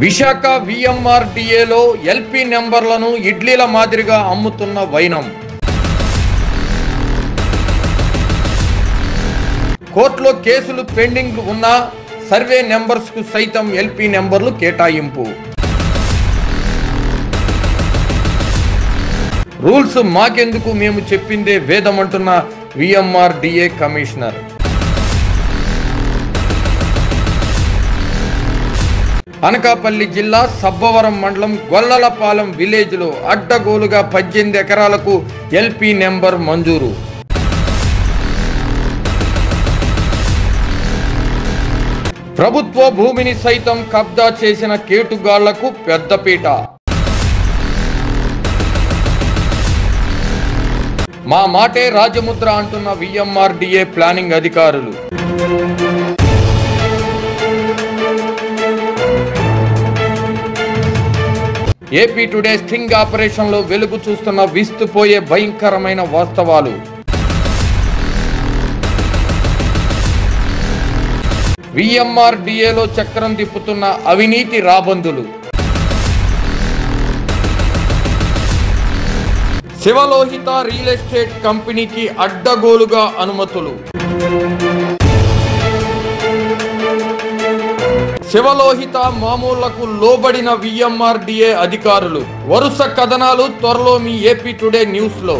Visakha VMRDAలో LP నెంబర్లను ఇడ్లీల మాదిరిగా అమ్ముతున్న వైనం. కోర్టులో కేసులు పెండింగ్ ఉన్న సర్వే నెంబర్స్కు సైతం LP నెంబర్లు కేటాయింపు. రూల్స్ మాకెందుకు, మేము చెప్పిందే వేదమంటున్న VMRDA కమిషనర్. అనకాపల్లి జిల్లా సబ్బవరం మండలం గొల్లలపాలెం విలేజ్లో అడ్డగోలుగా 18 ఎకరాలకు LP నెంబర్ మంజూరు. ప్రభుత్వ భూమిని సైతం కబ్జా చేసిన కేటుగాళ్లకు పెద్దపీట. మా మాటే రాజముద్ర అంటున్న VMRDA ప్లానింగ్ అధికారులు. ఏపీ టుడే స్టింగ్ ఆపరేషన్లో వెలుగు చూస్తున్న విస్తుపోయే భయంకరమైన వాస్తవాలు. VMRDAలో చక్రం తిప్పుతున్న అవినీతి రాబందులు. శివలోహిత రియల్ ఎస్టేట్ కంపెనీకి అడ్డగోలుగా అనుమతులు. శివలోహిత మామూళ్లకు లోబడిన VMRDA అధికారులు. వరుస కథనాలు త్వరలో మీ ఏపీ టుడే న్యూస్లో.